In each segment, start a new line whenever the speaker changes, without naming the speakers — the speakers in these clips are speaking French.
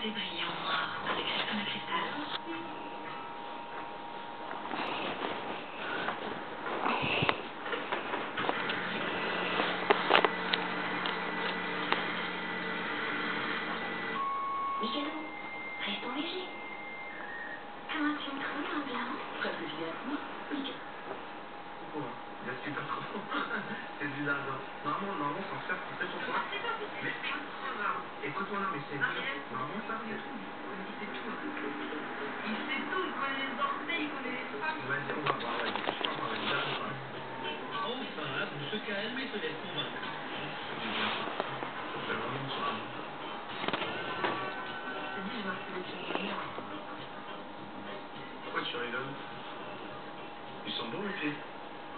fait briller en noir avec certains cristal. Michelou, restons légers. Comment tu me trouves en blanc?
Très efficacement. Nickel.
Pourquoi? Il y a super trop. C'est du hasard. Normalement, sans faire pour sur toi. Mais écoute-moi, non, mais c'est dur. Normalement, ça, c'est tout.
Il sait tout. Il sait tout. Il connaît les orteils, il connaît les femmes.
Vas-y, on va voir. Ouais. Je crois qu'on va déjà voir.
Enfin, Abou se calme et se laisse convaincre.
Ça fait vraiment ça.
Je te dis, je m'inscris des choses bien.
Pourquoi tu rigoles? Ils sont beaux, mes pieds.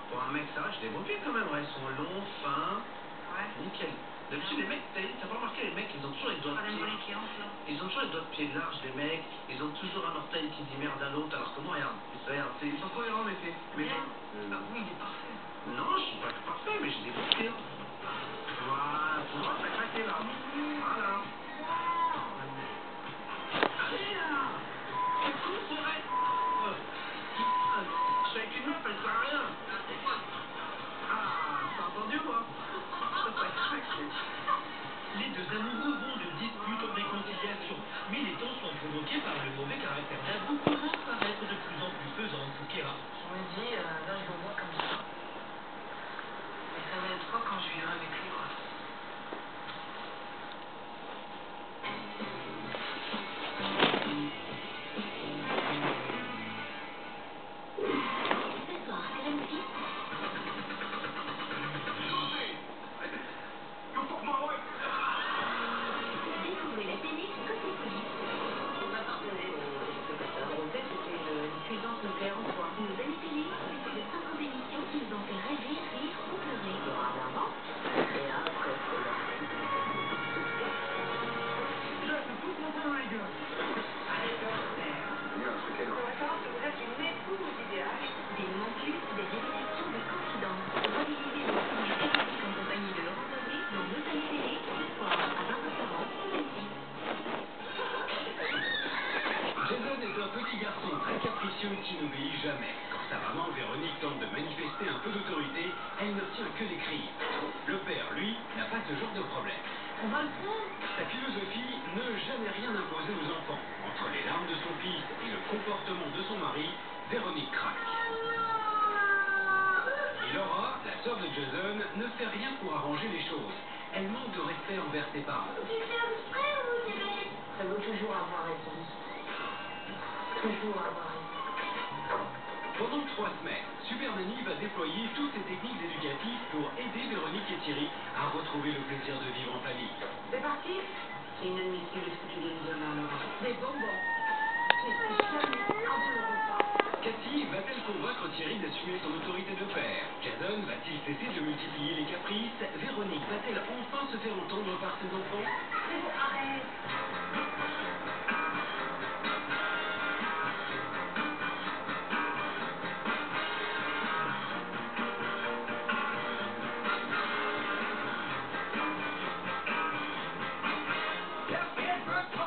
Pour un mec, ça va, j'ai des beaux pieds quand même. Ouais, ils sont longs, fins.
Ouais.
Nickel. D'habitude, les mecs, t'as pas remarqué, les mecs, ils ont toujours les doigts de
Pas
pied.
d'aimer qui enfle.
Ils ont toujours les doigts de pied larges, les mecs. Ils ont toujours un orteil qui dit merde à l'autre, alors que moi, regarde. Ils sont cohérents, mes pieds. Mais
Bien.
non.
Ah oui, il est parfait.
Non, je suis pas parfait, mais j'ai des beaux pieds. Voilà, tu vois, t'as craqué là. Voilà. Allez là. C'est tout, c'est vrai. Je suis avec une meuf, elle sert à rien. Ah, t'as entendu, moi? Ça craque.
Les deux amoureux vont de dispute en réconciliation, mais les tensions provoquées par le mauvais caractère d'Abou commencent par être de plus en plus pesantes pour Kéra.
Je me dis, là, je le vois comme ça. Et ça va être quoi quand je vivrai avec lui, quoi?
Ce soir, c'est le petit. Découvrez la télé côté police.
On m'a pardonné, la volonté, c'était une puissance nucléaire en soi.
Nos amis télé, c'est plus de 50 émissions qui nous ont fait rêver, rire ou pleurer.
Il y aura l'avant et après, c'est là.
Je vais tout monter dans la gueule. Allez,
On va savoir si vous êtes une épouse idéale.
Des mentus, des révélations, des confidences. Revivez les souvenirs érotiques en compagnie de Laurent Doré dans Nos amis télé, ce soir à 20h40 sur M6.
Jason est un petit garçon très capricieux qui n'obéit jamais. Quand sa maman Véronique tente de manifester un peu d'autorité, elle n'obtient que des cris. Le père, lui, n'a pas ce genre de problème.
On va le prendre.
Sa philosophie, ne jamais rien imposer aux enfants. Entre les larmes de son fils et le comportement de son mari, Véronique craque. Et Laura, la sœur de Jason, ne fait rien pour arranger les choses. Elle manque de respect envers ses parents.
Ça veut toujours avoir raison. Toujours avoir raison.
Pendant 3 semaines, Super Nanny va déployer toutes ses techniques éducatives pour aider Véronique et Thierry à retrouver le plaisir de vivre en famille.
C'est parti. C'est inadmissible ce que tu viens de dire là, Laura. Des bonbons. C'est jamais avant le repas.
Cathy va-t-elle convaincre Thierry d'assumer son autorité de père? Jason va-t-il cesser de multiplier les caprices? Véronique va-t-elle enfin se faire entendre par ses enfants?
C'est bon, arrête.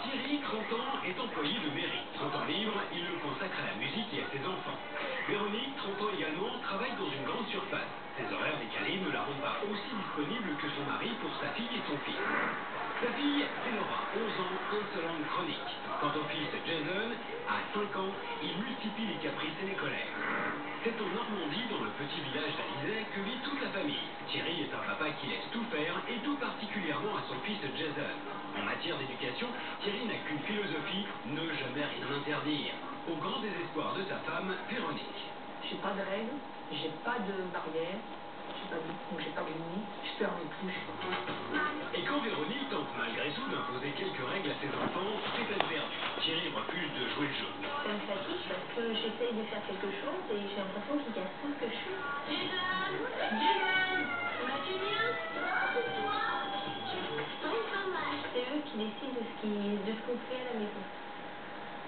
Thierry, 30 ans, est employé de mairie. Son temps libre, il le consacre à la musique et à ses enfants. Véronique, 30 ans également, travaille dans une grande surface. Ses horaires décalés ne la rendent pas aussi disponible que son mari pour sa fille et son fils. Sa fille, c'est Laura, 11 ans, insolente chronique. Quant au fils Jason, à 5 ans, il multiplie les caprices et les colères. C'est en Normandie, dans le petit village d'Alizay, que vit toute la famille. Thierry est un papa qui laisse tout faire, et tout particulièrement à son fils Jason. En matière d'éducation, Thierry n'a qu'une philosophie, ne jamais rien interdire. Au grand désespoir de sa femme, Véronique.
J'ai pas de règles, j'ai pas de barrière, j'ai pas de limite, je perds mes touches.
Et quand Véronique tente malgré tout d'imposer quelques règles à ses enfants, c'est peine perdue. Thierry refuse de jouer le jeu.
Ça me fatigue parce que j'essaye de faire quelque chose et j'ai l'impression qu'il casse tout ce que je fais. Jason, tu viens? C'est toi? Oui, maman. C'est eux qui décident de ce qu'on fait à la maison.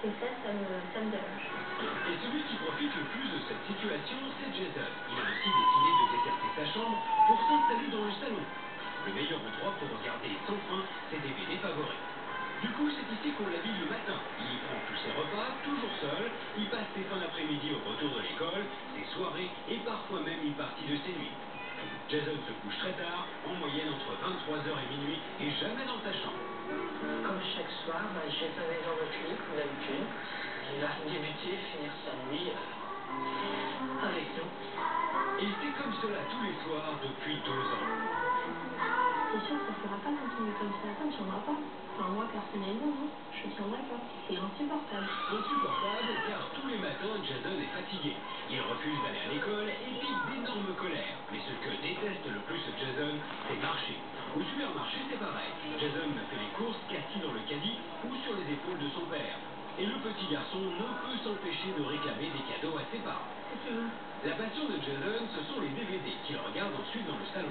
Et ça me dérange.
Et celui qui profite le plus de cette situation, c'est Jason. Il a ainsi décidé de déserter sa chambre pour s'installer dans le salon. Le meilleur endroit pour regarder sans fin ses DVD favoris. Du coup, c'est ici qu'on l'habille le matin. Il y prend tous ses repas, toujours seul. Il passe ses fins d'après-midi au retour de l'école, ses soirées et parfois même une partie de ses nuits. Jason se couche très tard, en moyenne entre 23h et minuit, et jamais dans sa chambre.
Comme chaque soir, Jason est dans notre lit, comme d'habitude. Il va débuter, finir sa nuit avec nous.
Et c'est comme cela tous les soirs depuis 2 ans.
C'est sûr que ça ne pourra pas continuer comme ça ne tiendra pas. Enfin, moi, personnellement, non, je ne tiendrai pas. C'est insupportable.
Insupportable car tous les matins, Jason est fatigué. Il refuse d'aller à l'école et pique d'énormes colères. Mais ce que déteste le plus Jason, c'est marcher. Au supermarché, c'est pareil. Jason fait les courses assis dans le caddie ou sur les épaules de son père. Et le petit garçon ne peut s'empêcher de réclamer des cadeaux à ses parents.
Qu'est-ce que tu veux?
La passion de Jason, ce sont les DVD qu'il regarde ensuite dans le salon.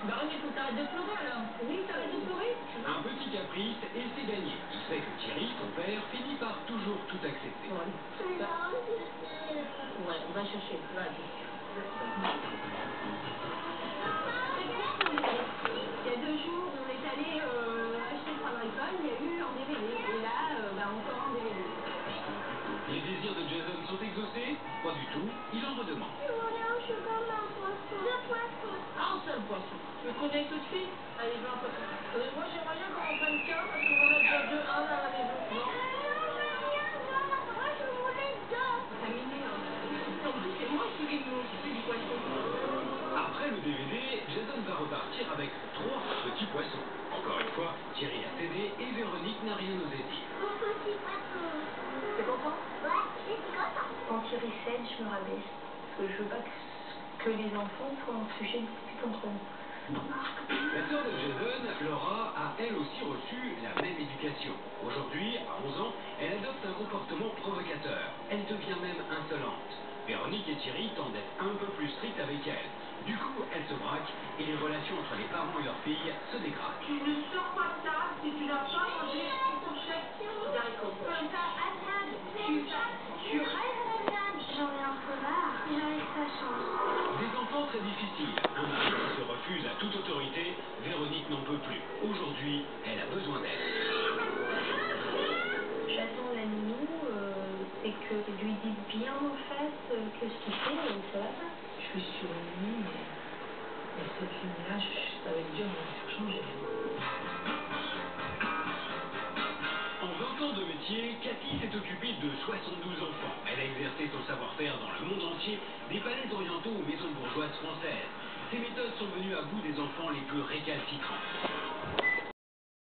Véronique, faut que t'arrêtes de pleurer alors. Oui, t'arrêtes de pleurer.
Un petit caprice et c'est gagné. Il sait que Thierry, son père, finit par toujours tout accepter.
Ouais, on va chercher. Vas-y. Il y a 2 jours, on est allé acheter pour l'école, il y a eu un DVD. Et là, encore un DVD.
Les désirs de Jason sont exaucés? Pas du tout. Il en redemande.
Je voulais un chocolat, un poisson. 2 poissons. Un seul poisson. Tu le connais tout de suite? Allez, je veux un poisson. Moi, j'aimerais bien qu'on en prenne qu'un parce qu'on en a déjà 2, un à la maison. Non? Moi, je voulais 2. Ça m'énerve. En plus, c'est moi qui vais m'occuper du poisson.
Après le DVD, Jason va repartir avec 3 petits poissons. Encore une fois, Thierry a cédé et Véronique n'a rien osé dire.
Mon petit poisson. T'es content? Ouais, je suis content. Quand Thierry cède, je me rabaisse. Parce que je veux pas que les enfants soient en sujet de dispute entre nous.
La sœur de Jason, Laura, a elle aussi reçu la même éducation. Aujourd'hui, à 11 ans, elle adopte un comportement provocateur. Elle devient même insolente. Véronique et Thierry tentent d'être un peu plus stricts avec elle. Du coup, elle se braque et les relations entre les parents et leur fille se dégradent.
Tu ne sors pas de table si tu n'as pas mangé ton chèque d'haricots.
Comme ça, à table. Tu restes à table. J'en ai un peu marre. J'arrive pas à changer.
Des enfants très difficiles. Un mari qui se refuse à toute autorité. Véronique n'en peut plus. Aujourd'hui, elle a besoin d'aide.
J'attends la nounou, c'est que je lui dise bien en face que ce qu'il fait, ça va pas.
Je suis sur une ligne, mais cette ligne-là, ça veut dire qu'on va faire changer.
En 20 ans de métier, Cathy s'est occupée de 72 enfants. Elle a exercé son savoir-faire dans le monde entier, des palais orientaux aux maisons bourgeoises françaises. Ses méthodes sont venues à bout des enfants les plus récalcitrants.